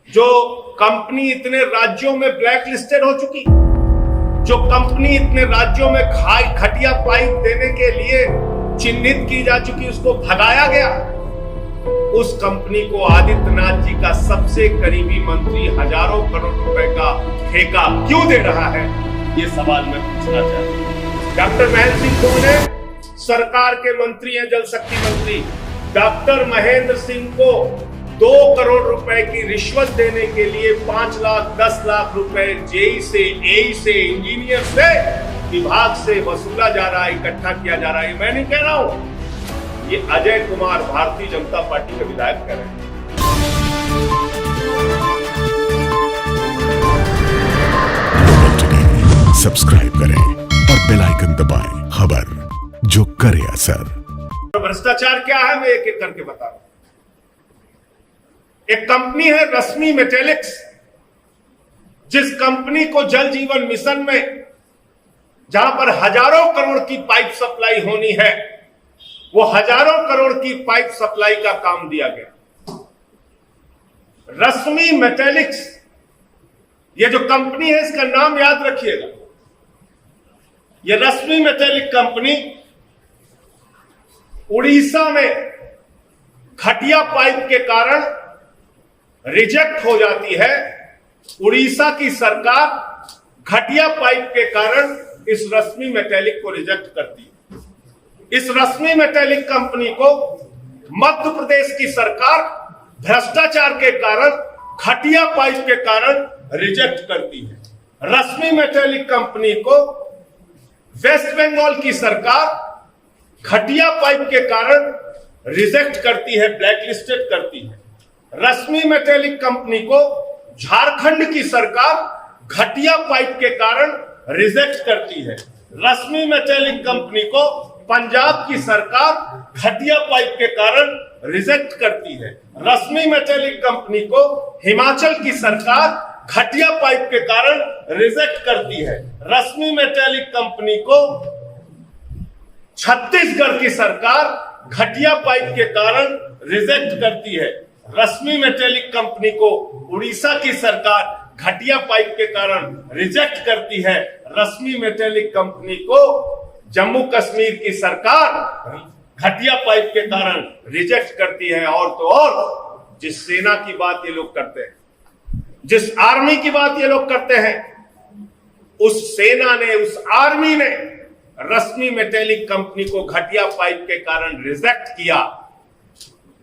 जो कंपनी इतने राज्यों में ब्लैक लिस्टेड हो चुकी, जो कंपनी इतने राज्यों में घटिया पाइप देने के लिए चिन्हित की जा चुकी, उसको भगाया गया। उस कंपनी को आदित्यनाथ जी का सबसे करीबी मंत्री हजारों करोड़ रुपए का ठेका क्यों दे रहा है, ये सवाल मैं पूछना चाहता हूं। डॉक्टर महेंद्र सिंह कौन है? सरकार के मंत्री हैं, जल शक्ति मंत्री। डॉक्टर महेंद्र सिंह को 2 करोड़ रुपए की रिश्वत देने के लिए 5 लाख 10 लाख रुपए जेई से, एई से, इंजीनियर से, विभाग से वसूला जा रहा है, इकट्ठा किया जा रहा है। मैं नहीं कह रहा हूं, ये अजय कुमार भारतीय जनता पार्टी के विधायक कह रहे हैं। सब्सक्राइब करें और बेल आइकन दबाएं, खबर जो करे असर। भ्रष्टाचार क्या है मैं एक एक करके बता रहा हूं। एक कंपनी है रश्मि मेटेलिक्स, जिस कंपनी को जल जीवन मिशन में जहां पर हजारों करोड़ की पाइप सप्लाई होनी है, वो हजारों करोड़ की पाइप सप्लाई का काम दिया गया। रश्मि मेटेलिक्स ये जो कंपनी है, इसका नाम याद रखिएगा। ये रश्मि मेटेलिक कंपनी उड़ीसा में घटिया पाइप के कारण रिजेक्ट हो जाती है। उड़ीसा की सरकार घटिया पाइप के कारण इस रश्मि मेटेलिक को रिजेक्ट करती है। इस रश्मि मेटेलिक कंपनी को मध्य प्रदेश की सरकार भ्रष्टाचार के कारण, घटिया पाइप के कारण रिजेक्ट करती है। रश्मि मेटेलिक कंपनी को वेस्ट बंगाल की सरकार घटिया पाइप के कारण रिजेक्ट करती है, ब्लैकलिस्टेड करती है। रश्मि मेटेलिक कंपनी को झारखंड की सरकार घटिया पाइप के कारण रिजेक्ट करती है। रश्मि मेटेलिक कंपनी को पंजाब की सरकार घटिया पाइप के कारण रिजेक्ट करती है। रश्मि मेटेलिक कंपनी को हिमाचल की सरकार घटिया पाइप के कारण रिजेक्ट करती है। रश्मि मेटेलिक कंपनी को छत्तीसगढ़ की सरकार घटिया पाइप के कारण रिजेक्ट करती है। रश्मि मेटेलिक कंपनी को उड़ीसा की सरकार घटिया पाइप के कारण रिजेक्ट करती है। रश्मि मेटेलिक कंपनी को जम्मू कश्मीर की सरकार घटिया पाइप के कारण रिजेक्ट करती है। और तो और जिस सेना की बात ये लोग करते हैं, जिस आर्मी की बात ये लोग करते हैं, उस सेना ने, उस आर्मी ने रश्मि मेटेलिक कंपनी को घटिया पाइप के कारण रिजेक्ट किया।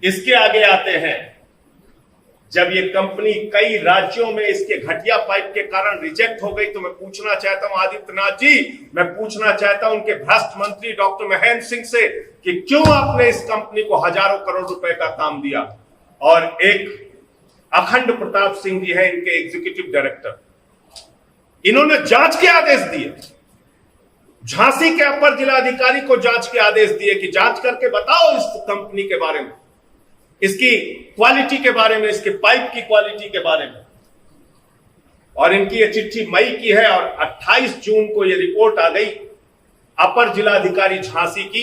इसके आगे आते हैं, जब ये कंपनी कई राज्यों में इसके घटिया पाइप के कारण रिजेक्ट हो गई, तो मैं पूछना चाहता हूं आदित्यनाथ जी, मैं पूछना चाहता हूं उनके भ्रष्ट मंत्री डॉक्टर महेंद्र सिंह से कि क्यों आपने इस कंपनी को हजारों करोड़ रुपए का काम दिया। और एक अखंड प्रताप सिंह जी हैं इनके एग्जीक्यूटिव डायरेक्टर, इन्होंने जांच के आदेश दिए। झांसी के अपर जिलाधिकारी को जांच के आदेश दिए कि जांच करके बताओ इस कंपनी के बारे में, इसकी क्वालिटी के बारे में, इसके पाइप की क्वालिटी के बारे में। और इनकी ये चिट्ठी मई की है और 28 जून को ये रिपोर्ट आ गई अपर जिलाधिकारी झांसी की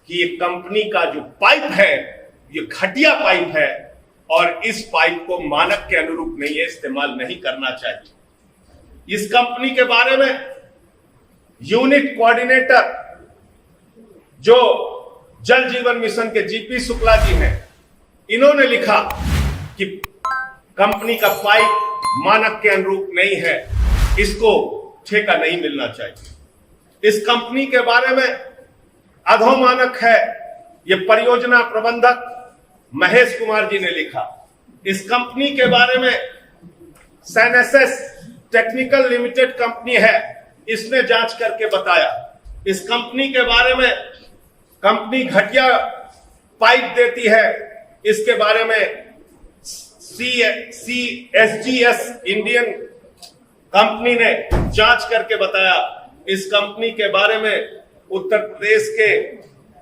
कि ये कंपनी का जो पाइप है ये घटिया पाइप है और इस पाइप को मानक के अनुरूप नहीं है, इस्तेमाल नहीं करना चाहिए। इस कंपनी के बारे में यूनिट कोऑर्डिनेटर जो जल जीवन मिशन के जीपी शुक्ला जी हैं, इन्होंने लिखा कि कंपनी का पाइप मानक के अनुरूप नहीं है, इसको ठेका नहीं मिलना चाहिए। इस कंपनी के बारे में अधोमानक है, ये परियोजना प्रबंधक महेश कुमार जी ने लिखा। इस कंपनी के बारे में सैनेसिस टेक्निकल लिमिटेड कंपनी है, इसने जांच करके बताया। इस कंपनी के बारे में कंपनी घटिया पाइप देती है, इसके बारे में CSGS इंडियन कंपनी ने जांच करके बताया। इस कंपनी के बारे में उत्तर प्रदेश के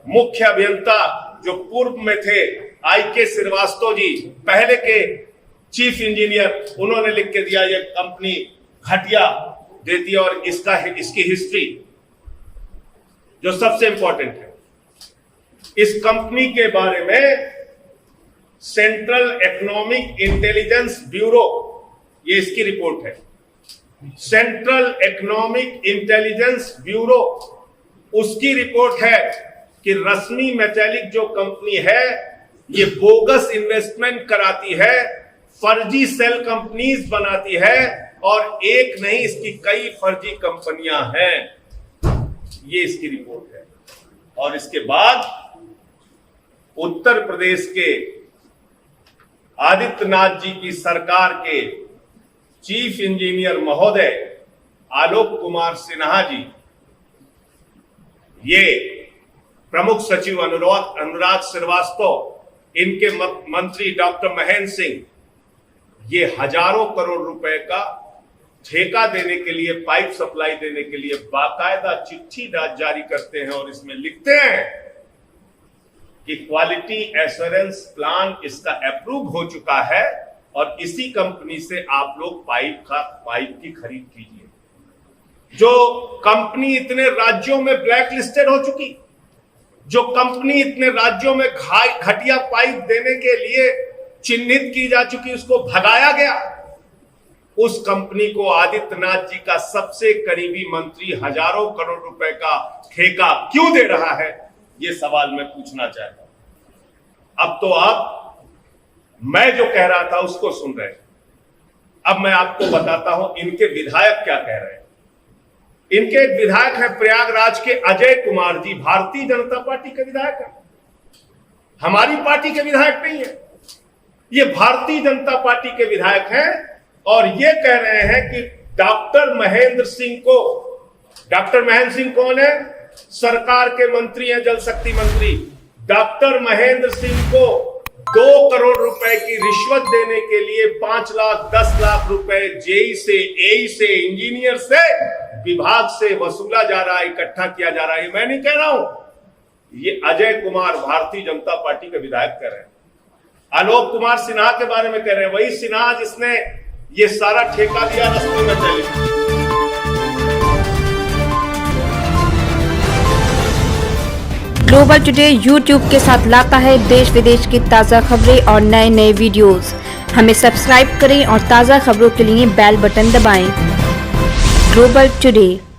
मुख्य अभियंता जो पूर्व में थे IK श्रीवास्तव जी, पहले के चीफ इंजीनियर, उन्होंने लिख के दिया ये कंपनी घटिया देती है। और इसकी हिस्ट्री जो सबसे इंपॉर्टेंट है, इस कंपनी के बारे में सेंट्रल इकोनॉमिक इंटेलिजेंस ब्यूरो, ये इसकी रिपोर्ट है, सेंट्रल इकोनॉमिक इंटेलिजेंस ब्यूरो, उसकी रिपोर्ट है कि रश्मि मेटेलिक जो कंपनी है ये बोगस इन्वेस्टमेंट कराती है, फर्जी सेल कंपनीज बनाती है, और एक नहीं इसकी कई फर्जी कंपनियां हैं। ये इसकी रिपोर्ट है। और इसके बाद उत्तर प्रदेश के आदित्यनाथ जी की सरकार के चीफ इंजीनियर महोदय आलोक कुमार सिन्हा जी, ये प्रमुख सचिव अनुराग श्रीवास्तव, इनके मंत्री डॉक्टर महेंद्र सिंह, ये हजारों करोड़ रुपए का ठेका देने के लिए, पाइप सप्लाई देने के लिए बाकायदा चिट्ठी जारी करते हैं और इसमें लिखते हैं कि क्वालिटी एश्योरेंस प्लान इसका अप्रूव हो चुका है और इसी कंपनी से आप लोग पाइप की खरीद कीजिए। जो कंपनी इतने राज्यों में ब्लैक लिस्टेड हो चुकी, जो कंपनी इतने राज्यों में घटिया पाइप देने के लिए चिन्हित की जा चुकी, उसको भगाया गया, उस कंपनी को आदित्यनाथ जी का सबसे करीबी मंत्री हजारों करोड़ रुपए का ठेका क्यों दे रहा है, यह सवाल मैं पूछना चाहता हूं। अब तो आप मैं जो कह रहा था उसको सुन रहे हैं, अब मैं आपको बताता हूं इनके विधायक क्या कह रहे हैं। इनके एक विधायक है प्रयागराज के अजय कुमार जी, भारतीय जनता पार्टी के विधायक है, हमारी पार्टी के विधायक नहीं है, ये भारतीय जनता पार्टी के विधायक हैं। और ये कह रहे हैं कि डॉक्टर महेंद्र सिंह को, डॉक्टर महेंद्र सिंह कौन है, सरकार के मंत्री हैं, जल शक्ति मंत्री, डॉक्टर महेंद्र सिंह को 2 करोड़ रुपए की रिश्वत देने के लिए 5 लाख 10 लाख रुपए जेई से, एई से, इंजीनियर से, विभाग से वसूला जा रहा है, इकट्ठा किया जा रहा है। मैं नहीं कह रहा हूं, ये अजय कुमार भारतीय जनता पार्टी के विधायक कह रहे हैं। आलोक कुमार सिन्हा के बारे में कह रहे हैं, वही सिन्हा जिसने ये सारा ठेका दिया रश्मि मेटेलिक। ग्लोबल टुडे यूट्यूब के साथ लाता है देश विदेश की ताज़ा खबरें और नए नए वीडियोस। हमें सब्सक्राइब करें और ताज़ा खबरों के लिए बेल बटन दबाएं। Global today.